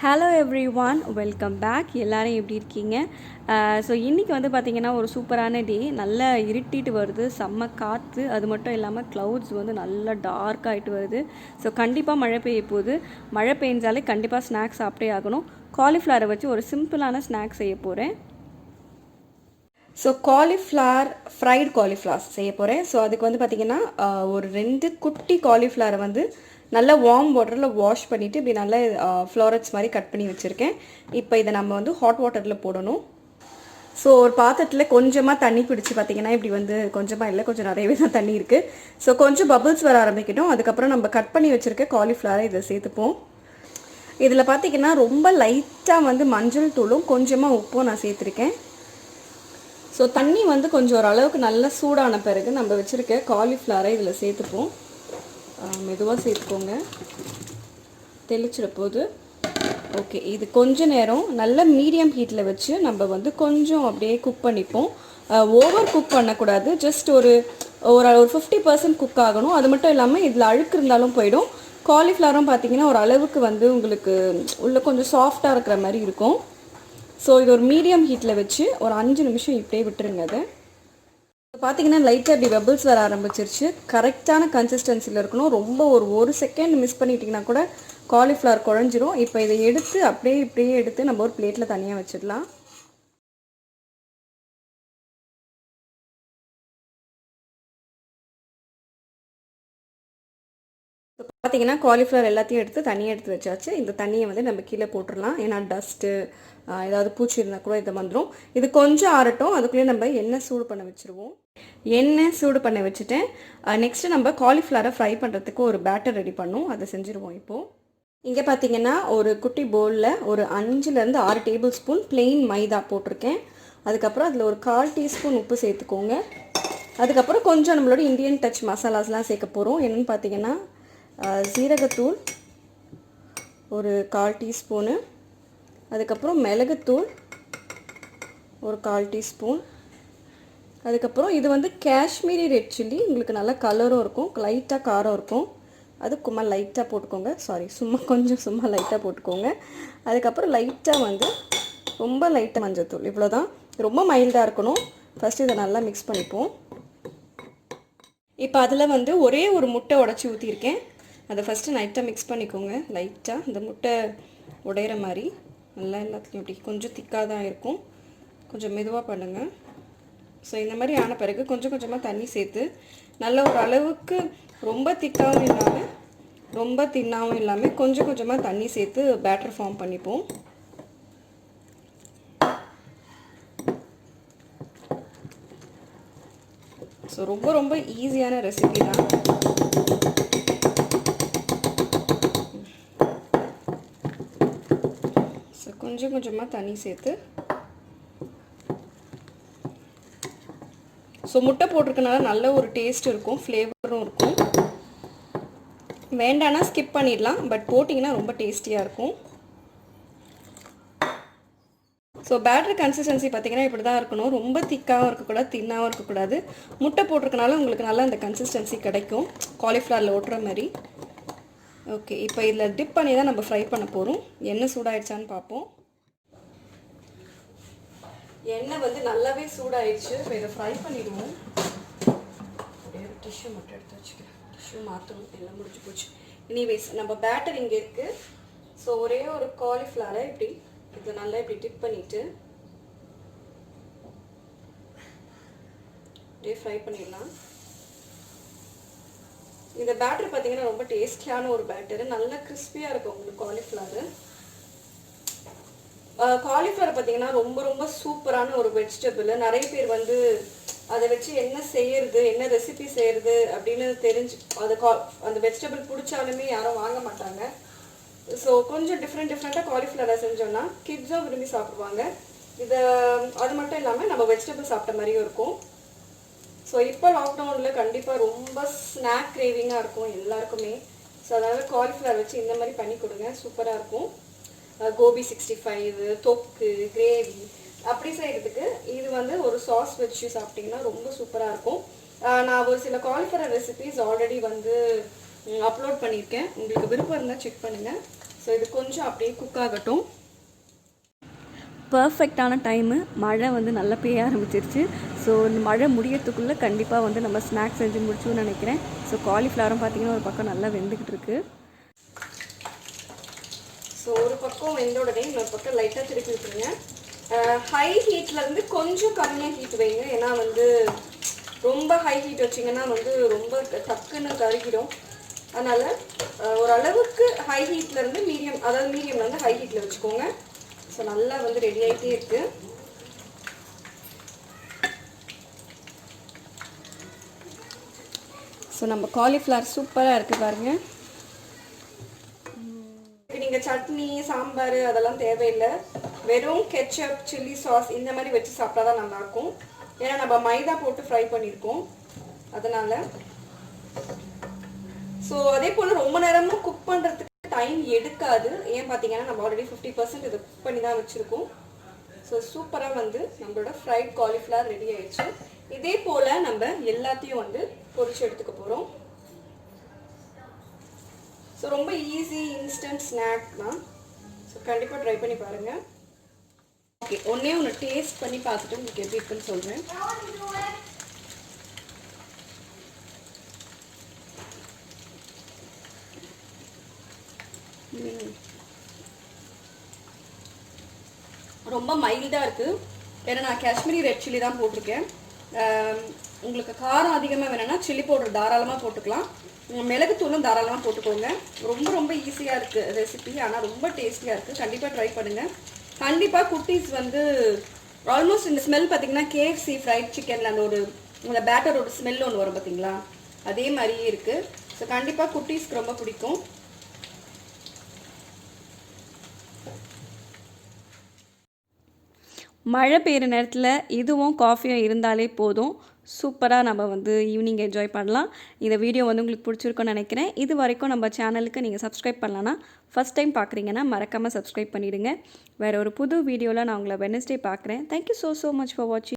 Hello everyone, welcome back. எல்லோரும் எப்படி இருக்கீங்க? ஸோ இன்றைக்கி வந்து பார்த்திங்கன்னா ஒரு சூப்பரான டே. நல்லா இருட்டிட்டு வருது, செம்ம காற்று. அது மட்டும் இல்லாமல் க்ளவுட்ஸ் வந்து நல்லா டார்க் ஆகிட்டு வருது. ஸோ கண்டிப்பாக மழை பெய்ய போகுது. மழை பெஞ்சாலே கண்டிப்பாக ஸ்நாக்ஸ் சாப்பிட்டே ஆகணும். காலிஃப்ளவரை வச்சு ஒரு சிம்பிளான ஸ்நாக்ஸ் செய்ய போகிறேன். ஸோ காலிஃப்ளவர் ஃப்ரைட் காலிஃப்ளவர் செய்ய போகிறேன். ஸோ அதுக்கு வந்து பார்த்திங்கன்னா ஒரு 2 குட்டி காலிஃப்ளவரை வந்து நல்லா வார்ம் வாட்டரில் வாஷ் பண்ணிவிட்டு இப்படி நல்லா ஃப்ளாரட்ஸ் மாதிரி கட் பண்ணி வச்சுருக்கேன். இப்போ இதை நம்ம வந்து ஹாட் வாட்டரில் போடணும். ஸோ ஒரு பாத்திரத்தில் கொஞ்சமாக தண்ணி பிடிச்சி பார்த்திங்கன்னா இப்படி வந்து கொஞ்சமாக இல்லை, கொஞ்சம் நிறையவே தான் தண்ணி இருக்குது. ஸோ கொஞ்சம் பபிள்ஸ் வர ஆரம்பிக்கட்டும். அதுக்கப்புறம் நம்ம கட் பண்ணி வச்சுருக்க காலிஃப்ளவரை இதை சேர்த்துப்போம். இதில் பார்த்திங்கன்னா ரொம்ப லைட்டாக வந்து மஞ்சள் தூளும் கொஞ்சமாக உப்பும் நான் சேர்த்துருக்கேன். ஸோ தண்ணி வந்து கொஞ்சம் ஓரளவுக்கு நல்லா சூடான பிறகு நம்ம வச்சுருக்க காலிஃப்ளவரை இதில் சேர்த்துப்போம். மெதுவாக சேர்த்துக்கோங்க, தெளிச்சிட போது. ஓகே, இது கொஞ்ச நேரம் நல்ல மீடியம் ஹீட்டில் வச்சு நம்ம வந்து கொஞ்சம் அப்படியே குக் பண்ணிப்போம். ஓவர் குக் பண்ணக்கூடாது, ஜஸ்ட் ஒரு 50% குக் ஆகணும். அது மட்டும் இல்லாமல் இதில் அழுக்கு இருந்தாலும் போயிடும். காலிஃப்ளவரும் பார்த்திங்கன்னா ஒரு அளவுக்கு வந்து உங்களுக்கு உள்ள கொஞ்சம் சாஃப்டாக இருக்கிற மாதிரி இருக்கும். ஸோ இது ஒரு மீடியம் ஹீட்டில் வச்சு ஒரு 5 நிமிஷம் இப்படியே விட்டுருங்க. அதை பார்த்தீங்கன்னா லைட்டாக இப்படி பபிள்ஸ் வர ஆரம்பிச்சிருச்சு. கரெக்டான கன்சிஸ்டன்சியில் இருக்கணும். ரொம்ப ஒரு செகண்ட் மிஸ் பண்ணிட்டிங்கன்னா கூட காலிஃப்ளவர் குழஞ்சிரும். இப்போ இதை எடுத்து இப்படியே எடுத்து நம்ம ஒரு பிளேட்டில் தனியாக வச்சிடலாம். பார்த்தீங்கன்னா காலிஃப்ளவர் எல்லாத்தையும் எடுத்து தனியாக எடுத்து வச்சாச்சு. இந்த தண்ணியை வந்து நம்ம கீழே போட்டுடலாம். ஏன்னா டஸ்ட்டு ஏதாவது பூச்சி இருந்தால் கூட இதை வந்துடும். இது கொஞ்சம் ஆறட்டும், அதுக்குள்ளேயே நம்ம எண்ணெய் சூடு பண்ண வச்சுருவோம். எண்ணெய் சூடு பண்ண வச்சுட்டேன். நெக்ஸ்ட்டு நம்ம காலிஃப்ளவரை ஃப்ரை பண்ணுறதுக்கு ஒரு பேட்டர் ரெடி பண்ணும், அதை செஞ்சுருவோம். இப்போது இங்கே பார்த்தீங்கன்னா ஒரு குட்டி பவுலில் ஒரு 5லேருந்து 6 டேபிள் ஸ்பூன் பிளெயின் மைதா போட்டிருக்கேன். அதுக்கப்புறம் அதில் ஒரு 1/4 டீஸ்பூன் உப்பு சேர்த்துக்கோங்க. அதுக்கப்புறம் கொஞ்சம் நம்மளோட இந்தியன் டச் மசாலாஸ்லாம் சேர்க்க போகிறோம். என்னென்னு பார்த்தீங்கன்னா சீரகத்தூள் ஒரு 1/4 டீஸ்பூனு, அதுக்கப்புறம் மிளகுத்தூள் ஒரு 1/4 டீஸ்பூன், அதுக்கப்புறம் இது வந்து காஷ்மீரி ரெட் சில்லி. உங்களுக்கு நல்லா கலரும் இருக்கும், லைட்டாக காரம் இருக்கும். அது சும்மா லைட்டாக போட்டுக்கோங்க. சும்மா லைட்டாக போட்டுக்கோங்க. அதுக்கப்புறம் லைட்டாக வந்து ரொம்ப லைட்டாக மஞ்சள்தூள். இவ்வளோ தான், ரொம்ப மைல்டாக இருக்கணும். ஃபஸ்ட்டு இதை நல்லா மிக்ஸ் பண்ணிப்போம். இப்போ அதில் வந்து ஒரே ஒரு முட்டை உடச்சி ஊற்றிருக்கேன். அதை ஃபஸ்ட்டு லைட்டாக மிக்ஸ் பண்ணிக்கோங்க. லைட்டாக இந்த முட்டை உடையிற மாதிரி நல்லா எல்லாத்துலேயும் இப்படி கொஞ்சம் திக்காக தான் இருக்கும். கொஞ்சம் மெதுவாக பண்ணுங்கள். ஸோ இந்த மாதிரி ஆன பிறகு கொஞ்சம் கொஞ்சமாக தண்ணி சேர்த்து நல்ல ஒரு அளவுக்கு ரொம்ப திக்காகவும் இல்லாமல் ரொம்ப தின்னாகவும் இல்லாமல் கொஞ்சம் கொஞ்சமாக தண்ணி சேர்த்து பேட்டர் ஃபார்ம் பண்ணிப்போம். ஸோ ரொம்ப ரொம்ப ஈஸியான ரெசிபி தான். ஸோ கொஞ்சம் கொஞ்சமாக தண்ணி சேர்த்து, ஸோ முட்டை போட்டிருக்கனால நல்ல ஒரு டேஸ்ட் இருக்கும், ஃப்ளேவரும் இருக்கும். வேண்டானா ஸ்கிப் பண்ணிடலாம், பட் போட்டிங்கன்னா ரொம்ப டேஸ்டியாக இருக்கும். ஸோ பேட்டர் கன்சிஸ்டன்சி பார்த்திங்கன்னா இப்படி தான் இருக்கணும். ரொம்ப திக்காகவும் இருக்கக்கூடாது, தின்னாகவும் இருக்கக்கூடாது. முட்டை போட்டிருக்கனால உங்களுக்கு நல்லா அந்த கன்சிஸ்டன்சி கிடைக்கும், காலிஃப்ளவரில் ஓட்டுற மாதிரி. ஓகே, இப்போ இதில் டிப் பண்ணி தான் நம்ம ஃப்ரை பண்ண போகிறோம். எண்ணெய் சூடாயிடுச்சான்னு பார்ப்போம். எண்ணெய் வந்து நல்லாவே சூடாயிடுச்சு. இப்போ இதை ஃப்ரை பண்ணிடுவோம். அப்படியே டிஷ்யூ மட்டும் எடுத்து வச்சுக்கிறேன். டிஷ்யூ மாற்றணும், எல்லாம் முடிஞ்சு போச்சு. எனிவேஸ், நம்ம பேட்டர் இங்கே இருக்குது. ஸோ ஒரே ஒரு காலிஃப்ளவரை இப்படி இதை நல்லா இப்படி டிப் பண்ணிவிட்டு அப்படியே ஃப்ரை பண்ணிடலாம். இந்த பேட்டர் பார்த்தீங்கன்னா ரொம்ப டேஸ்டியான ஒரு பேட்டர், நல்லா கிறிஸ்பியாக இருக்கும் உங்களுக்கு காலிஃப்ளவர். காலிஃப்ளவர் பார்த்தீங்கன்னா ரொம்ப ரொம்ப சூப்பரான ஒரு வெஜிடபிள். நிறைய பேர் வந்து அதை வச்சு என்ன செய்யறது, என்ன ரெசிபி செய்யறது அப்படின்னு தெரிஞ்சு அந்த வெஜிடபிள் பிடிச்சாலுமே யாரும் வாங்க மாட்டாங்க. ஸோ கொஞ்சம் டிஃப்ரெண்ட்டாக காலிஃப்ளவரை செஞ்சோன்னா கிட்ஸும் விரும்பி சாப்பிடுவாங்க. அது மட்டும் இல்லாமல் நம்ம வெஜிடபிள் சாப்பிட்ட மாதிரியும் இருக்கும். ஸோ இப்போ லாக்டவுனில் கண்டிப்பாக ரொம்ப ஸ்நாக் கிரேவிங்காக இருக்கும் எல்லாருக்குமே. ஸோ அதனால் காலிஃப்ளவர் வச்சு இந்த மாதிரி பண்ணி கொடுங்க, சூப்பராக இருக்கும். கோபி 65, தொக்கு, கிரேவி அப்படி செய்கிறதுக்கு இது வந்து ஒரு சாஸ் வச்சு சாப்பிட்டிங்கன்னா ரொம்ப சூப்பராக இருக்கும். நான் ஒரு சில காலிஃப்ளவர் ரெசிபிஸ் ஆல்ரெடி வந்து அப்லோட் பண்ணியிருக்கேன். உங்களுக்கு விருப்பம் இருந்தால் செக் பண்ணுங்கள். ஸோ இது கொஞ்சம் அப்படியே குக் ஆகட்டும். பர்ஃபெக்டான டைமு. மழை வந்து நல்லா பெய்ய ஆரம்பிச்சிருச்சு. ஸோ இந்த மழை முடியறதுக்குள்ளே கண்டிப்பாக வந்து நம்ம ஸ்நாக்ஸ் செஞ்சு முடிச்சோன்னு நினைக்கிறேன். ஸோ காலிஃப்ளவரும் பார்த்திங்கன்னா ஒரு பக்கம் நல்லா வெந்துக்கிட்டு இருக்கு. ஸோ ஒரு பக்கம் வெந்த உடனே இன்னொரு பக்கம் லைட்டாக திருப்பி விட்டுருங்க. ஹை ஹீட்லேருந்து கொஞ்சம் கம்மியாக ஹீட் வைங்க. ஏன்னா வந்து ரொம்ப ஹை ஹீட் வச்சிங்கன்னா வந்து ரொம்ப டக்குன்னு கருகிடும். அதனால் ஓரளவுக்கு ஹை ஹீட்லேருந்து மீடியம், அதாவது மீடியம்லேருந்து ஹை ஹீட்டில் வச்சுக்கோங்க. ஸோ நல்லா வந்து ரெடி ஆகிட்டே இருக்குது. ஸோ நம்ம காலிஃப்ளவர் சூப்பராக இருக்குது பாருங்கள். நீங்கள் சட்னி சாம்பார் அதெல்லாம் தேவையில்லை. வெறும் கெச்சப் சில்லி சாஸ் இந்த மாதிரி வச்சு சாப்பிட்டா தான் நல்லாயிருக்கும். ஏன்னா நம்ம மைதா போட்டு ஃப்ரை பண்ணியிருக்கோம் அதனால். ஸோ அதே போல் ரொம்ப நேரமும் குக் பண்ணுறதுக்கு டைம் எடுக்காது. ஏன் பார்த்தீங்கன்னா நம்ம ஆல்ரெடி 50% இதை குக் பண்ணி தான் வச்சுருக்கோம். ஸோ சூப்பராக வந்து நம்மளோட ஃப்ரைட் காலிஃப்ளவர் ரெடி ஆகிடுச்சு. இதே போல் நம்ம எல்லாத்தையும் வந்து பொரிச்சு எடுத்துக்க போகிறோம். ஸோ ரொம்ப ஈஸி இன்ஸ்டன்ட் ஸ்நாக் தான். ஸோ கண்டிப்பாக ட்ரை பண்ணி பாருங்கள். ஓகே, ஒன்று டேஸ்ட் பண்ணி பார்த்துட்டு உங்களுக்கு எப்படி இருக்குன்னு சொல்கிறேன். ரொம்ப மைல்டாக இருக்குது. ஏன்னா நான் காஷ்மீரி ரெட் சில்லி தான் போட்டிருக்கேன். உங்களுக்கு காரம் அதிகமாக வேணும்னா சில்லி பவுடர் தாராளமாக போட்டுக்கலாம். மிளகுத்தூளும் தாராளமாக போட்டுக்கோங்க. ரொம்ப ரொம்ப ஈஸியாக இருக்குது ரெசிபி. ஆனால் ரொம்ப டேஸ்டியாக இருக்குது. கண்டிப்பாக ட்ரை பண்ணுங்கள். கண்டிப்பாக குட்டீஸ் வந்து ஆல்மோஸ்ட் இந்த ஸ்மெல் பார்த்திங்கன்னா KFC ஃப்ரைட் சிக்கனில் அந்த பேட்டரோட ஸ்மெல் ஒன்று வரும் பார்த்திங்களா, அதே மாதிரியே இருக்குது. ஸோ கண்டிப்பாக குட்டீஸ்க்கு ரொம்ப பிடிக்கும். மழை பெய்கிற நேரத்தில் இதுவும் காஃபியும் இருந்தாலே போதும். சூப்பராக நம்ம வந்து ஈவினிங் என்ஜாய் பண்ணலாம். இந்த வீடியோ வந்து உங்களுக்கு பிடிச்சிருக்குன்னு நினைக்கிறேன். இது வரைக்கும் நம்ம சேனலுக்கு நீங்கள் சப்ஸ்கிரைப் பண்ணலான்னா, ஃபஸ்ட் டைம் பார்க்குறீங்கன்னா மறக்காமல் சப்ஸ்கிரைப் பண்ணிவிடுங்க. வேறு ஒரு புது வீடியோவில் நான் உங்களை வெட்னஸ்டே பார்க்குறேன். தேங்க்யூ ஸோ மச் ஃபார் வாட்சிங்.